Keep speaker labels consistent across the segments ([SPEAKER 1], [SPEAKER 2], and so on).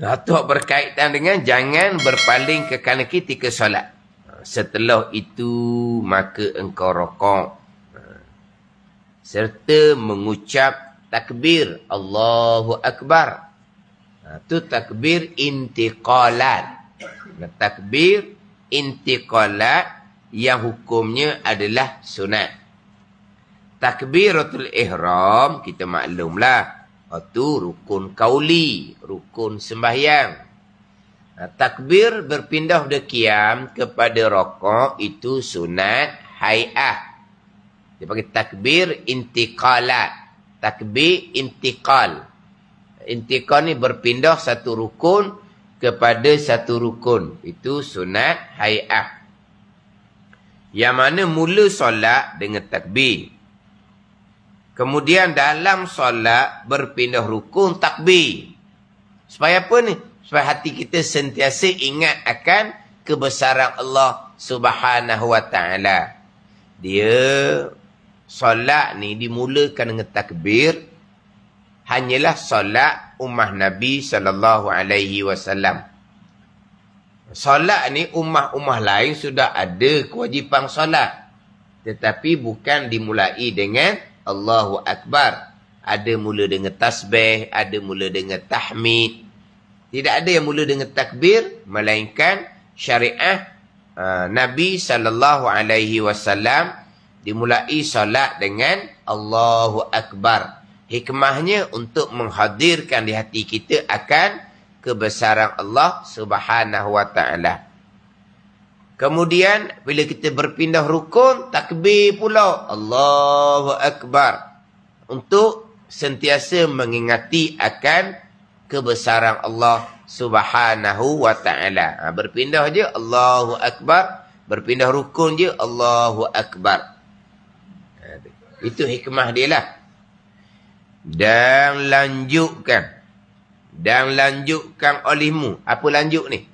[SPEAKER 1] Itu berkaitan dengan jangan berpaling ke kanan ketika solat. Setelah itu maka engkau rokok. Serta mengucap takbir Allahu Akbar. Itu takbir intiqalat. Takbir intiqalat yang hukumnya adalah sunat. Takbiratul ihram kita maklumlah. Itu rukun kauli, rukun sembahyang. Takbir berpindah dari qiyam kepada rokok itu sunat hay'ah. Dia panggil takbir intiqalat. Takbir intiqal. Intiqal ni berpindah satu rukun kepada satu rukun. Itu sunat hay'ah. Yang mana mula solat dengan takbir. Kemudian dalam solat berpindah rukun takbir. Supaya apa ni? Supaya hati kita sentiasa ingat akan kebesaran Allah Subhanahu wa ta'ala. Dia solat ni dimulakan dengan takbir. Hanyalah solat ummah Nabi SAW. Solat ni ummah-ummah lain sudah ada kewajipan solat. Tetapi bukan dimulai dengan Allahu Akbar. Ada mula dengan tasbih, ada mula dengan tahmid. Tidak ada yang mula dengan takbir, melainkan syariah Nabi SAW dimulai solat dengan Allahu Akbar. Hikmahnya untuk menghadirkan di hati kita akan kebesaran Allah Subhanahu wa ta'ala. Kemudian bila kita berpindah rukun, takbir pula Allahu Akbar. Untuk sentiasa mengingati akan kebesaran Allah Subhanahu wa ta'ala. Berpindah je Allahu Akbar, berpindah rukun je Allahu Akbar. Itu hikmah dia lah. Dan lanjutkan olehmu. Apa lanjut ni?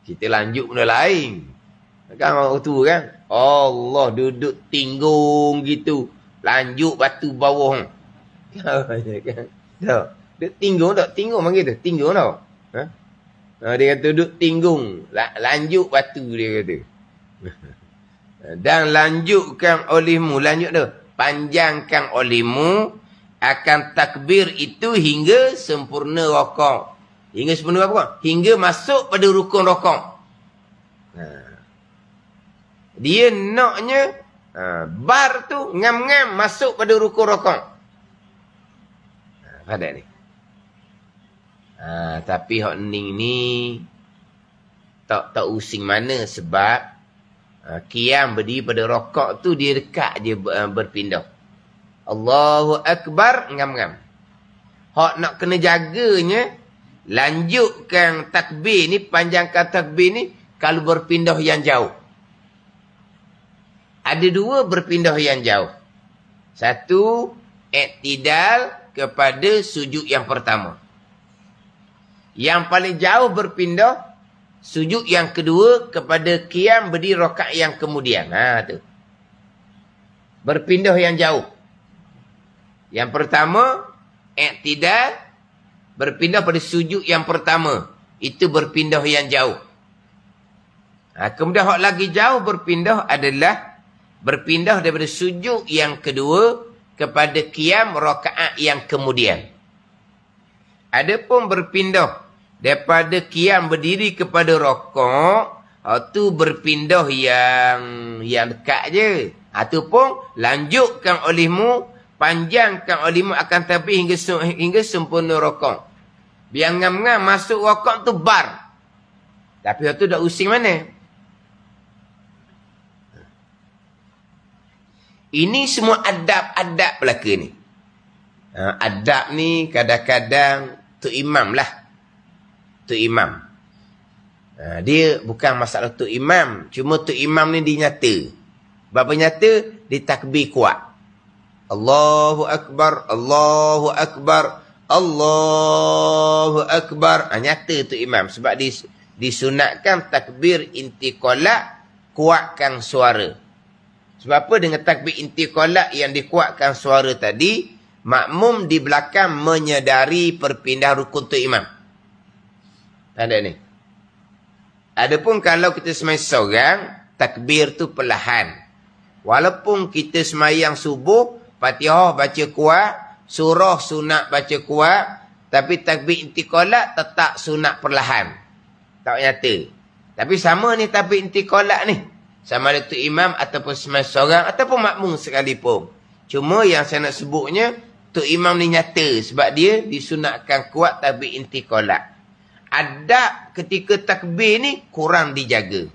[SPEAKER 1] Kita lanjut benda lain. Kan orang tu kan? Allah duduk tinggung gitu. Lanjut batu bawah. Kan? Duduk tinggung tak? Tinggung panggil tu. Tinggung tau. Dia kata duduk tinggung. Lanjut batu dia kata. Dan lanjutkan olehmu. Lanjut tu. Panjangkan olehmu akan takbir itu hingga sempurna rokok. Hingga sempurna apa? Hingga masuk pada rukun rokok. Dia naknya bar tu ngam-ngam masuk pada rukun rokok. Ada ni. Tapi hak ni tak using mana sebab qiyam berdiri pada rokok tu dia dekat je berpindah. Allahu Akbar ngam-ngam. Hak nak kena jaganya lanjutkan takbir ni, panjangkan takbir ni kalau berpindah yang jauh. Ada dua berpindah yang jauh. Satu, iktidal kepada sujud yang pertama. Yang paling jauh berpindah, sujud yang kedua kepada qiyam berdiri rakaat yang kemudian. Tu. Berpindah yang jauh. Yang pertama, iktidal. Berpindah pada sujud yang pertama. Itu berpindah yang jauh. Kemudian hak lagi jauh berpindah adalah berpindah daripada sujud yang kedua kepada qiyam rakaat yang kemudian. Adapun berpindah daripada qiyam berdiri kepada rakaat, itu berpindah yang dekat je. Itu pun lanjutkan olehmu, panjangkan olehmu akan tapi hingga sempurna rakaat. Biar ngam-ngam masuk rakaat tu bar. Tapi waktu dah using mana? Ini semua adab-adab belaka ni. Adab ni kadang-kadang tu imam lah. Tu imam. Dia bukan masalah tu imam. Cuma tu imam ni dia nyata. Berapa nyata? Dia takbir kuat. Allahu Akbar, Allahu Akbar, Allahu Akbar. Nyata tu imam. Sebab disunatkan takbir intiqalat, kuatkan suara. Sebab apa dengan takbir intiqalat yang dikuatkan suara tadi? makmum di belakang menyedari perpindahan rukun tu imam. Ada ni. Adapun kalau kita sembahyang seorang, takbir tu perlahan. Walaupun kita sembahyang subuh, Fatihah baca kuat, surah sunat baca kuat, tapi takbir intiqalat tetap sunat perlahan. Tak nyata. Tapi sama ni takbir intiqalat ni. Sama ada tu imam ataupun sembahyang seorang ataupun makmum sekalipun. Cuma yang saya nak sebutnya, tu imam ni nyata sebab dia disunatkan kuat takbir intiqalat. Adab ketika takbir ni kurang dijaga.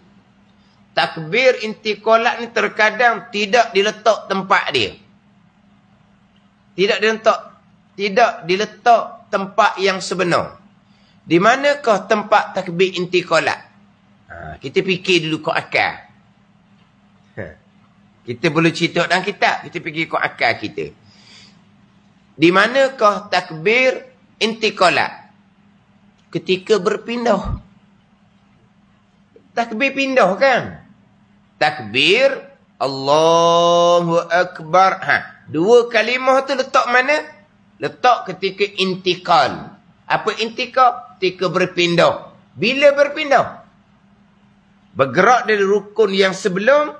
[SPEAKER 1] Takbir intiqalat ni terkadang tidak diletak tempat dia. Tidak diletak tempat yang sebenar. Di manakah tempat takbir intiqalat? Kita fikir dulu kau akal. Kita boleh cerita dalam kitab, kita fikir kau akal kita. Di manakah takbir intiqalat? Ketika berpindah. Takbir pindah kan? Takbir Allahu Akbar. Dua kalimah tu letak mana? Letak ketika intikal. Apa intikal? Ketika berpindah. Bila berpindah? Bergerak dari rukun yang sebelum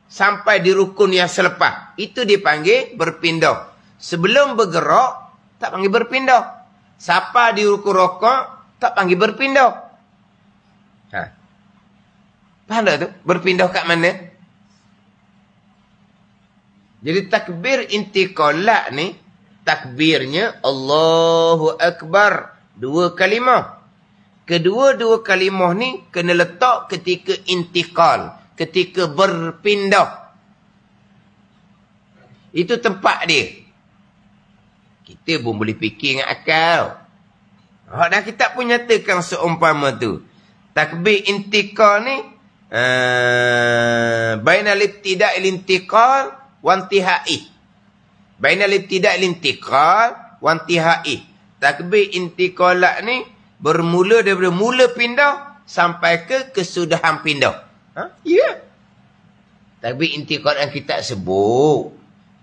[SPEAKER 1] sampai di rukun yang selepas. Itu dipanggil berpindah. Sebelum bergerak, tak panggil berpindah. Sampai di rukun rokok, tak panggil berpindah. Faham tak tu? Berpindah kat mana? Jadi takbir intiqalat ni, takbirnya Allahu Akbar. Dua kalimah. Kedua-dua kalimah ni kena letak ketika intiqal. Ketika berpindah. Itu tempat dia. Kita pun boleh fikir dengan akal. Dan kita pun nyatakan seumpama tu. Takbir intiqal ni, bainal ibtida' il-intiqal wa intihai. Bainal ibtida' il-intiqal wa intihai. Takbir intiqalat ni bermula daripada mula pindah sampai ke kesudahan pindah. Ya. Takbir intiqal yang kita sebut.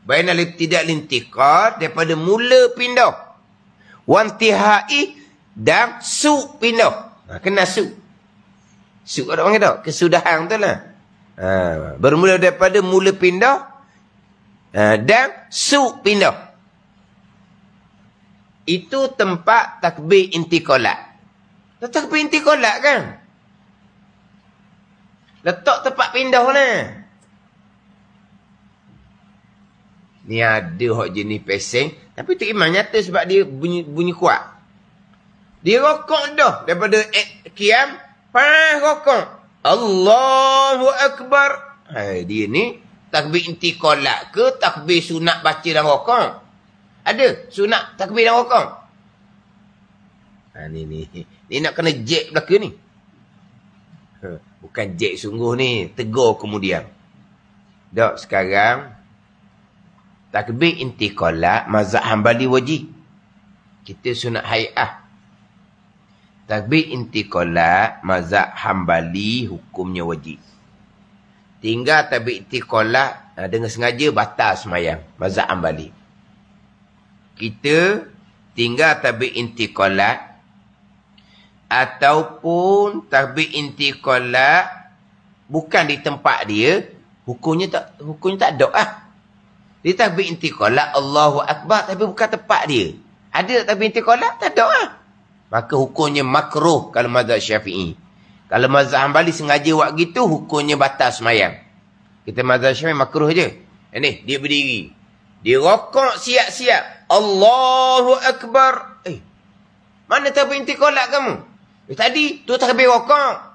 [SPEAKER 1] Bainal ibtida' il-intiqal daripada mula pindah. Wa intihai dan su pindah. Kena su. Su ada orang kata. Kesudahan tu lah. Bermula daripada mula pindah. Dan su pindah. Itu tempat takbir intiqalat. Takbir intiqalat kan? Letak tempat pindah lah. Ni ada hak jenis pesing. Tapi tu imam nyata sebab dia bunyi kuat. Dia rokok dah daripada qiyam, rokok. Allahu Akbar. Dia ni takbir intiqalat ke takbir sunat baca dan rokok? Ada sunat takbir dan rokok. Ni nak kena jek belaka ni. Bukan jek sungguh ni, tegur kemudian. Dak sekarang takbir intiqalat mazhab Hambali wajib. Kita sunat hay'ah. Takbir intiqalat mazhab Hambali hukumnya wajib. Tinggal takbir intiqalat dengan sengaja batal sembahyang mazhab Hambali. Kita tinggal takbir intiqalat ataupun takbir intiqalat bukan di tempat dia, hukumnya tak ada. Dia takbir intiqalat Allahu Akbar tapi bukan tempat dia. Ada takbir intiqalat? Tak ada. Maka hukumnya makruh kalau mazhab Syafi'i. Kalau mazhab Hambali sengaja buat gitu, hukumnya batal sembahyang. Kita mazhab Syafi'i makruh je. Ini dia berdiri. Dia rokok siap-siap. Allahu Akbar. Mana takbir intiqalat kamu? Tadi tu takbir rokok.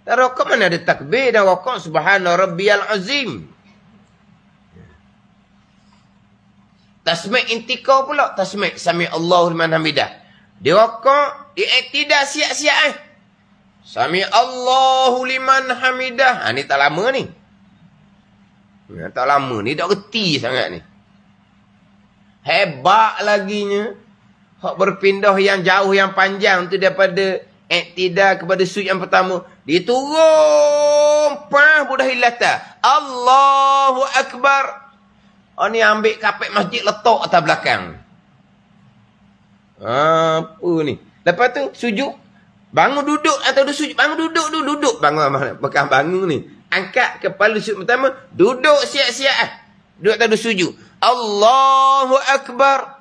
[SPEAKER 1] Tak rokok mana ada takbir dan rokok subhana rabbiyal azim. Tasmi' intiqal pula. Tasmi' sami Allahu liman hamidah. Dia rokok, dia tidak siap-siap. Sami Allahu liman hamidah. Ni tak lama ni. Tak lama ni, tak reti sangat ni. Hebat laginya. Hak berpindah yang jauh, yang panjang tu daripada iktidal kepada sujud yang pertama. Dia turun. Budah hilata. Allahu Akbar. ni ambil kapek masjid letak atas belakang. Apa ni? Lepas tu sujud. Bangun duduk atau sujud. Bangun duduk dulu. Duduk. Bangun. Bukan bangun ni. Angkat kepala sujud pertama. Duduk siap-siap. Duduk atau sujud. Allahu Akbar.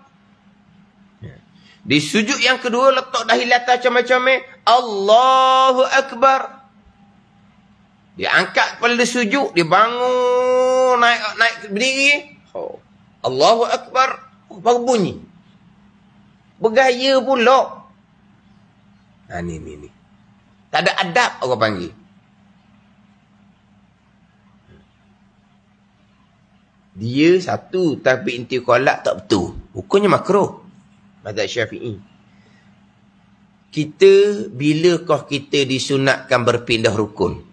[SPEAKER 1] Di sujud yang kedua letak dahi latar comel-comel. Allahu Akbar. Dia angkat kepala dia sujud. Dia bangun. Naik berdiri. Allahu Akbar. Baru bunyi. Bergaya pula. Ni. Tak ada adab orang panggil. Dia satu takbir inti kolak tak betul. Hukumnya makruh. Mazhab Syafi'i. Bilakah kita disunatkan berpindah rukun?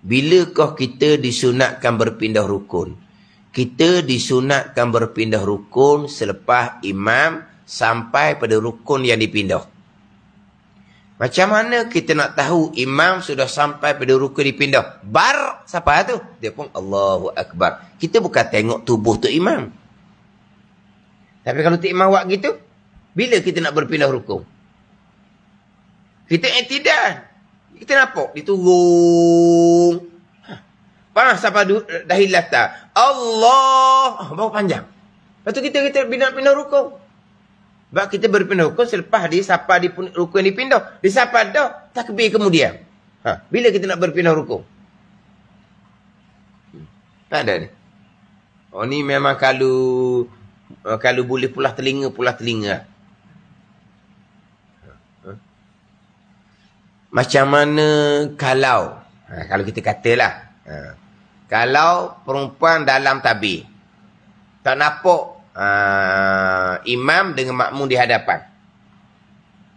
[SPEAKER 1] Bilakah kita disunatkan berpindah rukun? Kita disunatkan berpindah rukun selepas imam sampai pada rukun yang dipindah. Macam mana kita nak tahu imam sudah sampai pada rukun dipindah? Bar, siapa tu? Dia pun Allahu Akbar. Kita bukan tengok tubuh tu imam. Tapi kalau tu imam buat gitu, bila kita nak berpindah rukun? Kita i'tidal. Kita nampak, diturung. Panas sampai dahi latar. Allah. Baru panjang. Lepas tu kita pindah rukun. Sebab kita berpindah rukun selepas dia sampai di rukun yang dipindah. Dia sampai dah, takbir kemudian. Bila kita nak berpindah rukun? Tak ada ni. Ni memang kalau boleh pulas telinga. Macam mana kalau kita katalah, kalau perempuan dalam tabir tak nampak imam dengan makmum di hadapan.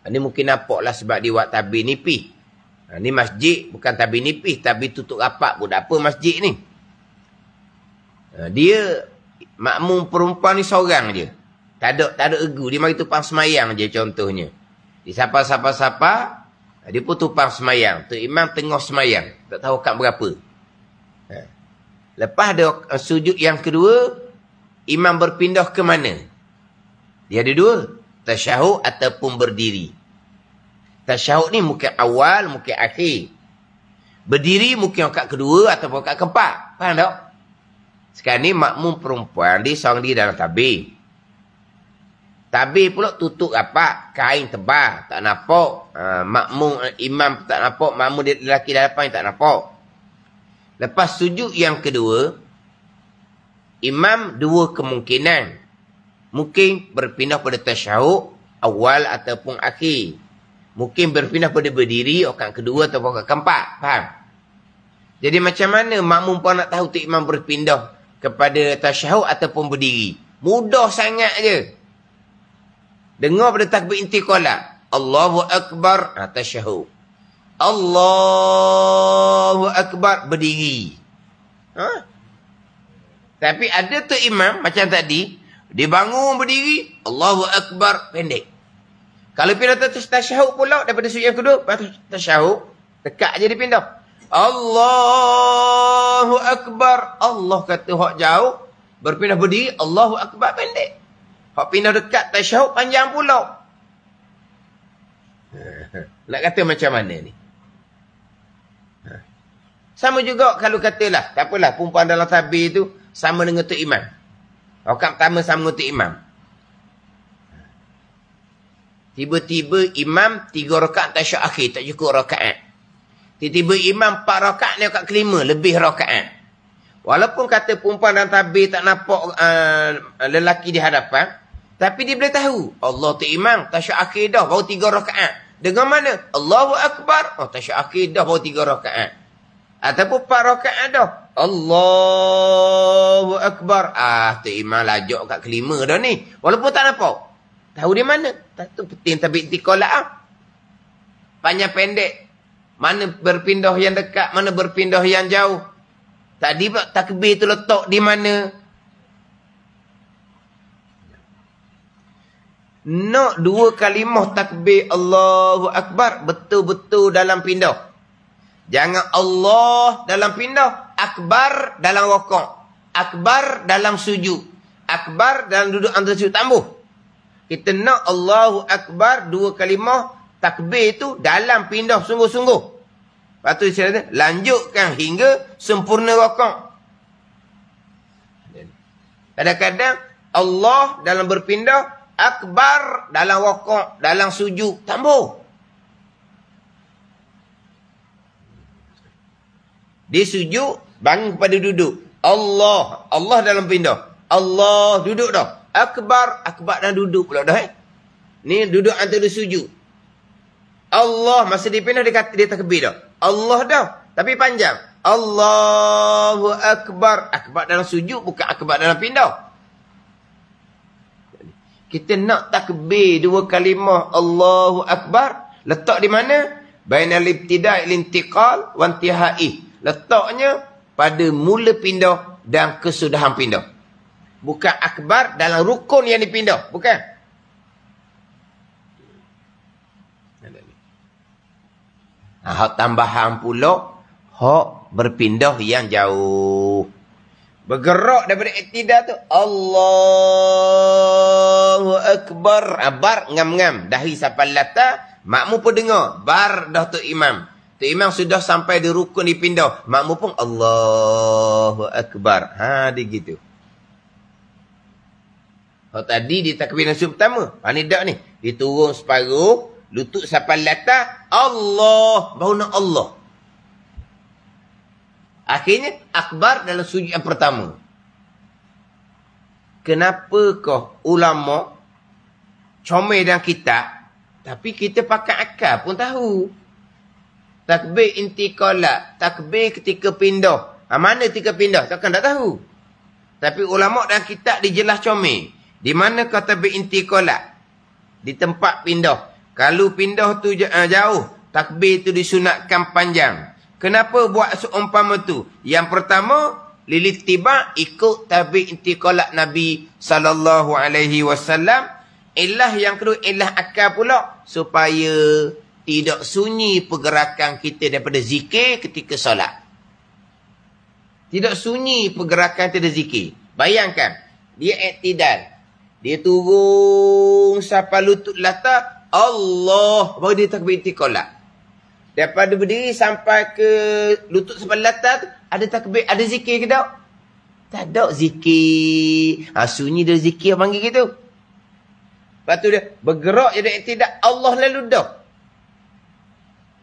[SPEAKER 1] Ini mungkin nampaklah sebab dia buat tabir nipis. Ni masjid bukan tabir nipis, tabir tutup rapat pun tak apa masjid ni. Dia makmum perempuan ni seorang je. Tak ada egu. Dia mari tupang semayang je contohnya. Dia sapa. Dia pun tupang semayang. Tu imam tengah semayang. Tak tahu kat berapa. Lepas ada sujud yang kedua, imam berpindah ke mana? Dia ada dua. Tasyahud ataupun berdiri. Tasyahud ni mungkin awal, mungkin akhir. Berdiri mungkin kat kedua ataupun kat keempat. Faham tak? Sekarang ni makmum perempuan dia seorang diri dalam tabir. Tabir pula tutup rapat, kain tebal, tak nampak. Makmum imam tak nampak, makmum dia lelaki dalam depan tak nampak. Lepas sujud yang kedua, imam dua kemungkinan. Mungkin berpindah pada tasyahud awal ataupun akhir. Mungkin berpindah pada berdiri orang kedua ataupun orang keempat. Faham? Jadi macam mana makmum pun nak tahu tu imam berpindah kepada tasyahud ataupun berdiri? Mudah sangat je. Dengar pada takbir intiqalah. Allahu Akbar, tasyahud. Allahu Akbar, berdiri. Tapi ada tu imam macam tadi, dia bangun berdiri, Allahu Akbar, pendek. Kalau pindah tasyahud pula daripada sujud yang kedua, tasyahud, dekat je dia pindah. Allahu Akbar. Allah kata hak jauh, berpindah berdiri, Allahu Akbar, pendek. Hak pindah dekat tasyahud panjang pula. Nak kata macam mana ni? Sama juga kalau katalah, tak apalah, perempuan dalam tabir tu sama dengan tu imam. Rakaat pertama sama dengan tu imam. Tiba-tiba imam 3 rakaat tasyahud akhir, tak cukup rakaat. Tiba-tiba imam 4 rakaat ni rakaat kelima, lebih rakaat. Walaupun kata perempuan dalam tabir tak nampak lelaki di hadapan, tapi dia boleh tahu. Allah tu imam, tasyahud akhir dah, baru 3 rakaat. Dengan mana? Allahu Akbar. Tasyahud akhir dah, baru 3 rakaat. Ataupun 4 rakaat dah. Allahu Akbar. Tu imam lajak kat kelima dah ni. Walaupun tak nampak. Tahu dia mana? Tu penting tabik tiqalah. Panjang pendek. Mana berpindah yang dekat, mana berpindah yang jauh. Tadi pula takbir tu letak di mana? Nak 2 kalimah takbir Allahu Akbar betul-betul dalam pindah. Jangan Allah dalam pindah, Akbar dalam rokok. akbar dalam sujud. Akbar dalam duduk antara sujud tambuh. Kita nak Allahu Akbar 2 kalimah takbir itu dalam pindah sungguh-sungguh. Lepas tu dia lanjutkan hingga sempurna rakaat. Kadang-kadang Allah dalam berpindah, akbar dalam rakaat, dalam sujud tambah. Dia sujud, bangun kepada duduk. Allah dalam pindah. Allah duduk dah. Akbar dan duduk pula dah. Ni duduk antara sujud. Allah masa dia pindah dia takbir dah. Allah dah, tapi panjang. Allahu Akbar. Akbar dalam sujud bukan akbar dalam pindah. Kita nak takbir 2 kalimah Allahu Akbar. Letak di mana? Bainal ibtida' al-intiqal wa intihai. Letaknya pada mula pindah dan kesudahan pindah. Bukan akbar dalam rukun yang dipindah. Bukan. Hak tambahan pula. Hak berpindah yang jauh. Bergerak daripada iktidal tu. Allahu Akbar. Bar ngam-ngam. Dahi sampai lata. Makmum pun dengar. Bar dah tu imam. Tu imam sudah sampai di rukun dipindah. Makmum pun Allahu Akbar. Dia gitu. Hak tadi di takbir nasib pertama. Ni dak ni. Dia turun separuh. Lutut sampai lata. Allah. Baru nak Allah. Akhirnya, akbar dalam sujud yang pertama. Kenapakah ulama comel dan kitab, tapi kita pakai akal pun tahu. Takbir intiqalat, takbir ketika pindah. Mana ketika pindah? Takkan tak tahu. Tapi ulama dan kitab dijelas comel. Di mana takbir intiqalat? Di tempat pindah. Kalau pindah tu jauh, takbir tu disunatkan panjang. Kenapa buat seumpama tu? Yang pertama, lilit tiba ikut takbir intiqalat Nabi sallallahu alaihi wasallam. Ilah yang kedua, ilah akal pula supaya tidak sunyi pergerakan kita daripada zikir ketika solat. Tidak sunyi pergerakan kita dari zikir. Bayangkan, dia iktidal. Dia turun sampai lutut lata, Allah, baru dia takbir intiqalat. Daripada berdiri sampai ke lutut sampai lata tu, ada takbir, ada zikir ke tak? Tak ada zikir. Sunyi dia zikir panggil gitu. Lepas tu dia bergerak jadi tidak Allah lalu dah.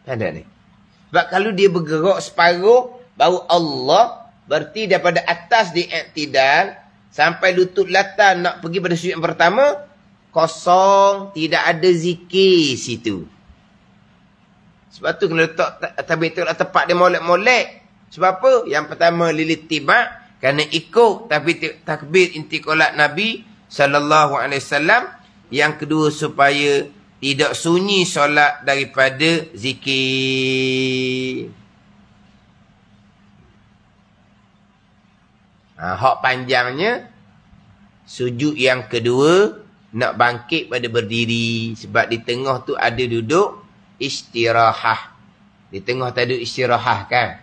[SPEAKER 1] Tak ada ni. Sebab kalau dia bergerak separuh, baru Allah, berarti daripada atas di iktidal sampai lutut lata nak pergi pada sujud yang pertama, kosong, tidak ada zikir situ. Sebab tu kena letak takbir tu tepat dia molek-molek. Sebab apa? Yang pertama lilit tiba, kerana ikut takbir intiqalat Nabi sallallahu alaihi wasallam. Yang kedua supaya tidak sunyi solat daripada zikir. Hak panjangnya sujud yang kedua nak bangkit pada berdiri, sebab di tengah tu ada duduk istirahah. Di tengah tadi istirahah kan.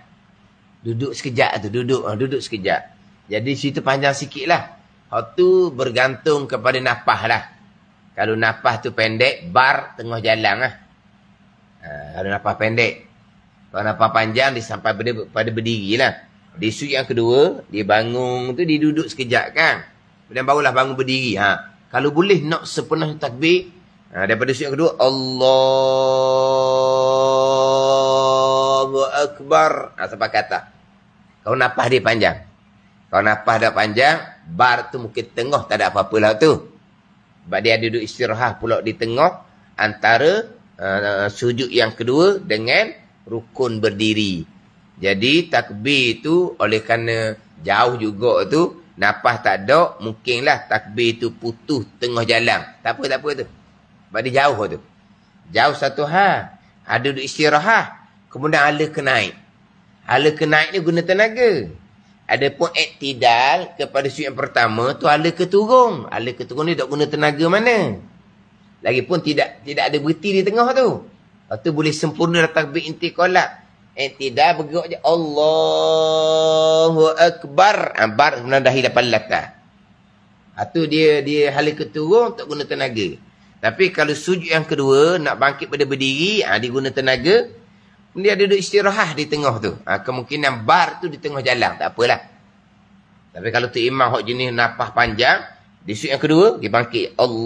[SPEAKER 1] Duduk sekejap tu. Duduk sekejap. Jadi situ panjang sikit lah. Hak tu bergantung kepada nafas lah. Kalau nafas tu pendek, bar tengah jalan lah. Kalau nafas pendek. Kalau nafas panjang, dia sampai pada berdiri lah. Di sujud yang kedua, dia bangun tu, dia duduk sekejap kan. Kemudian barulah bangun berdiri. Kalau boleh nak sepenuh takbir, daripada sujud yang kedua, Allahu Akbar. Sampai kata. Kalau nafas dia panjang. Kalau nafas dah panjang, bar tu mungkin tengah tak ada apa-apa lah tu. Sebab dia ada duduk istirahat pula di tengah antara sujud yang kedua dengan rukun berdiri. Jadi takbir tu oleh kerana jauh juga tu, nafas tak ada, mungkinlah takbir tu putus tengah jalan. Tak apa tu. Sebab dia jauh tu. Jauh satu hal. Ada duduk istirahat. Kemudian hala ke naik. Hala ke naik ni guna tenaga. Adapun iktidal kepada sujud yang pertama tu hala ke turun. Hala ke turun ni tak guna tenaga mana. Lagipun tidak ada berhenti di tengah tu. Lepas tu boleh sempurna takbir intiqalat. I'tidal bergerak je. Allahu Akbar. Bar menadahi lapan latah. Itu dia hala keturun untuk guna tenaga. Tapi kalau sujud yang kedua, nak bangkit pada berdiri, dia guna tenaga. Dia ada duduk istirahat di tengah tu. Kemungkinan bar tu di tengah jalan. Tak apalah. Tapi kalau tu imam hok jenis nafas panjang, di sujud yang kedua, dia bangkit. Allahu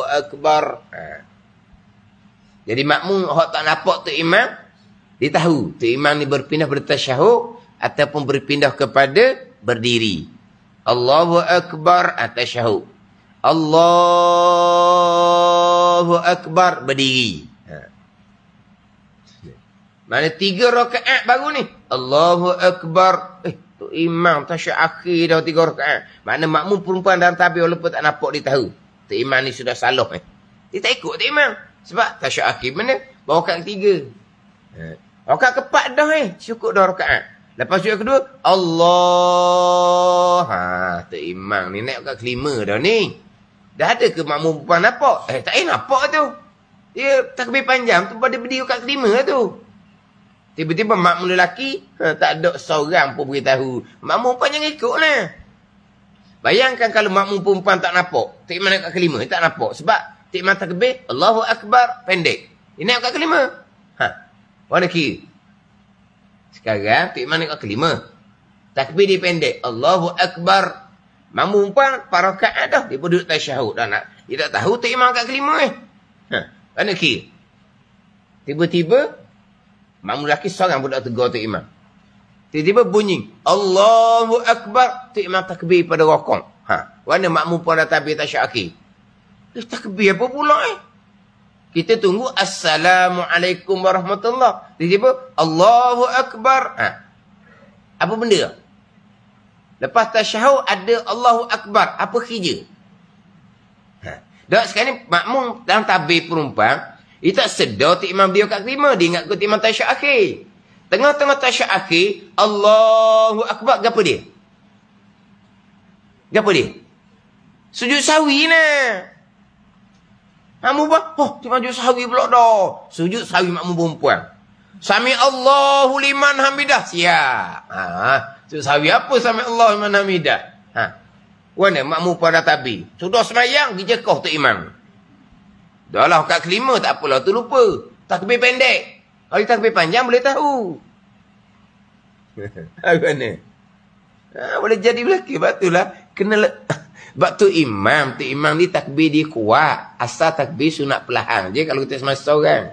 [SPEAKER 1] Akbar. Jadi makmum hok tak nampak tu imam, dia tahu. Tu imam ni berpindah bertasyahud ataupun berpindah kepada berdiri. Allahu Akbar tasyahud. Allahu Akbar berdiri. Mana 3 rakaat baru ni. Allahu Akbar. Tu imam tasyahud akhir dah 3 rakaat. Mana makmum perempuan dalam tabir walaupun tak nampak dia tahu. Tu imam ni sudah salah. Dia tak ikut tu imam. Sebab tasyahud akhir mana? Bawa rakaat ketiga. Rakaat keempat dah cukup 2 rakaat. Lepas sujud kedua, Allah. Tu imam ni naik rakaat kelima dah ni. Dah ada ke makmum perempuan nampak? Tak nampak tu. Dia takbir panjang tu pada berdiri rakaat kelima tu. Tiba-tiba makmum lelaki, tak ada seorang pun beritahu. Makmum perempuan jangan ikut lah. Bayangkan kalau makmum perempuan tak nampak. Tu imam naik rakaat kelima, tak nampak. Sebab tu imam takbir, Allahu Akbar, pendek. Dia naik rakaat kelima. Mana kira? Sekarang, tu imam naik rakaat kelima. Takbir dia pendek. Allahu Akbar. Makmum perempuan, parakaat dah. Dia pun duduk tasyahud. Dia tak tahu tu imam rakaat kelima Mana kira? Tiba-tiba, makmum lelaki seorang pun tak tegur tu imam. Tiba-tiba bunyi. Allahu Akbar. Tu imam takbir pada rokong. Mana makmum perempuan dah takbir tasyahud akhir? Takbir apa pula Kita tunggu Assalamualaikum warahmatullahi. Tiba-tiba Allahu Akbar. Apa benda? Lepas tasyahud ada Allahu Akbar. Apa kerja? Dah sekarang ni makmum dalam tabir perempuan, dia tak sedar tu imam dia kat kelima. Dia ingat tu imam tasyahud akhir. Tengah-tengah tasyahud akhir, Allahu Akbar. Gapa dia? Gapa dia? Sujud sawi lah. Makmum tu sujud sawi pula dah. Sujud sawi makmum perempuan. Sami Allahu liman hamidah. Siap. Sujud sawi apa sami Allahu liman hamidah? Mana makmum pada tabi. Sudah semayang, dijekah tu imam. Dah lah kat kelima, tak apalah tu lupa. Takbir pendek. Kalau takbir panjang boleh tahu. Mana? Boleh jadi belakang. Sebab itulah kena sebab tu imam ni takbir dia kuat. Asal takbir sunat perlahan je kalau kita semasa seorang.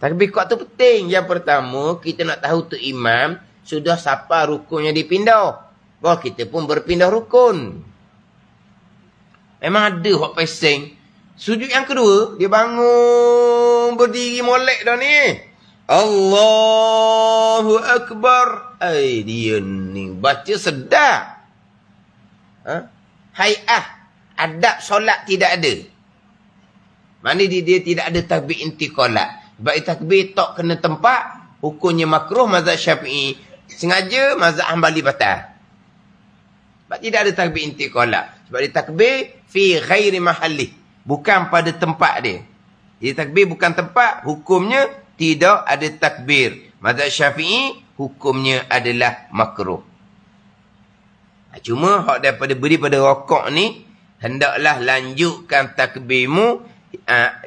[SPEAKER 1] Takbir kuat tu penting. Yang pertama, kita nak tahu tu imam sudah siapa rukunnya dipindah. Bahawa kita pun berpindah rukun. Memang ada hak pesing. Sujud yang kedua, dia bangun berdiri molek dah ni. Allahu Akbar. Dia ni baca sedap. Hai'ah, adab solat tidak ada. Mana dia tidak ada takbir intiqalat. Sebab takbir tak kena tempat, hukumnya makruh mazhab Syafi'i. Sengaja mazhab Hanbali batal. Sebab tidak ada takbir intiqalat. Sebab dia takbir fi ghairi mahalli. Bukan pada tempat dia. Jadi takbir bukan tempat, hukumnya tidak ada takbir. Mazhab Syafi'i, hukumnya adalah makruh. Cuma hak daripada beri pada rokok ni, hendaklah lanjutkan takbirmu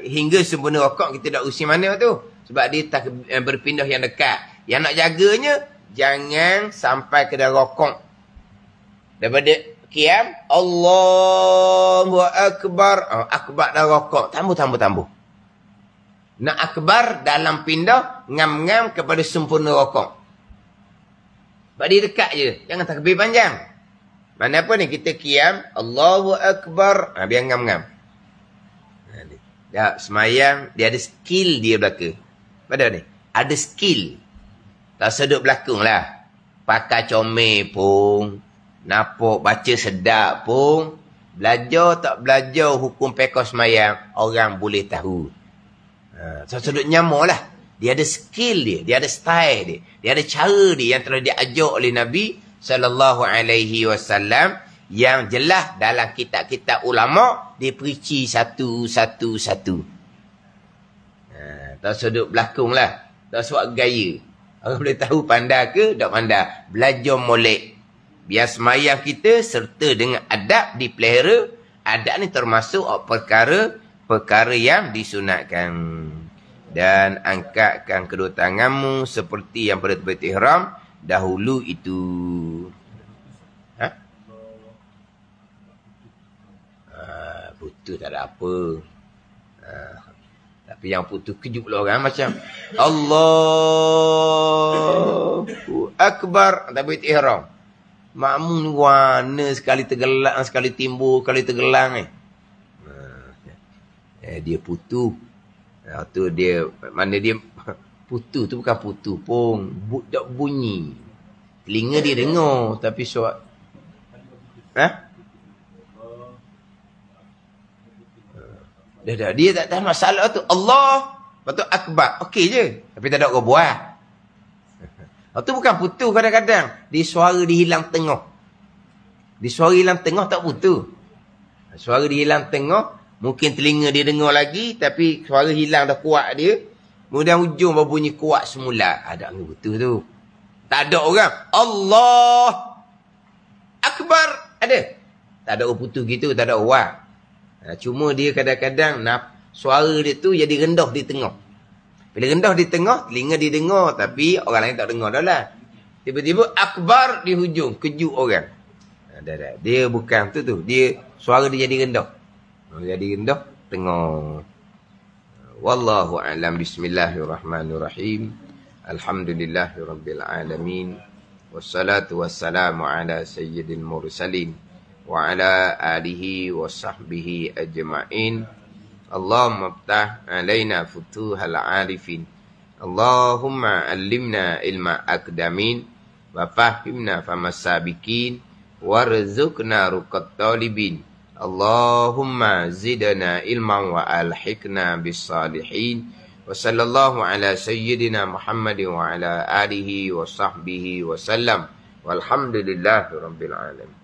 [SPEAKER 1] hingga sempurna rokok. Kita dah usi mana tu? Sebab dia berpindah yang dekat. Yang nak jaganya, jangan sampai ke dalam rokok. Daripada qiyam, Allahu Akbar. Akbar dah rokok. Tambah. Nak akbar dalam pindah, ngam-ngam kepada sempurna rokok. Sebab dia dekat je. Jangan takbir panjang. Mana apa ni? Kita qiyam, Allahu Akbar. Biar ngam-ngam. Dah semayang, dia ada skill dia belaka. Pada ni? Ada skill. Tak seduk belakang lah. Pakai comel pun. Nampak baca sedap pun. Belajar tak belajar hukum pekor semayang, orang boleh tahu. Seduk nyamak lah. Dia ada skill dia. Dia ada style dia. Dia ada cara dia yang telah diajar oleh Nabi SAW. Yang jelas dalam kitab-kitab ulama' diperinci satu-satu. Tak sudut belakang lah. Tak suat gaya. Orang boleh tahu pandai ke tak pandai. Belajar molek. Biar semayang kita serta dengan adab dipelihara. Adab ni termasuk perkara yang disunatkan. Dan angkatkan kedua tanganmu seperti yang pada tempat ihram dahulu itu. Putus tak ada apa. Tapi yang putus kejut pula orang macam Allahu Akbar tempat ihram. Makmum ni warna sekali tergelak, sekali timbul, sekali tergelang dia putus. Tu dia, mana dia putus tu bukan putus pun, tak bunyi. Telinga dia dengar tapi suara dah dia tak tahu masalah tu. Allah betul akbar. Okey je. Tapi tak ada orang buat. Tu bukan putus kadang-kadang. Dia suara dihilang tengah. Dia suara hilang tengah tak putus. Suara dia hilang tengah, mungkin telinga dia dengar lagi tapi suara hilang dah kuat dia. Kemudian hujung berbunyi kuat semula. Ada ni putus tu. Tak ada orang Allah Akbar ada. Tak ada orang putus gitu, tak ada orang. Cuma dia kadang-kadang suara dia tu jadi rendah di tengah. Bila rendah di tengah, telinga dia dengar tapi orang lain tak dengar dah lah. Tiba-tiba akbar di hujung, kejut orang. Dia bukan tu. Dia suara dia jadi rendah. Jadi rendah tengah. Wallahu a'lam. Bismillahirrahmanirrahim. Alhamdulillahirabbil alamin. Wassalatu wassalamu ala sayyidil mursalin. Wa ala alihi wa sahbihi ajma'in. Allahumma ftah alaina futuhal arifin. Allahumma allimna ilma akdamin. Wa fahimna famasabikin. Warzuqna ruqat talibin. Allahumma zidna ilman wa alhiqna bis salihin. Wa sallallahu ala sayyidina Muhammadin wa ala alihi wa sahbihi wa sallam. Walhamdulillahi rabbil alamin.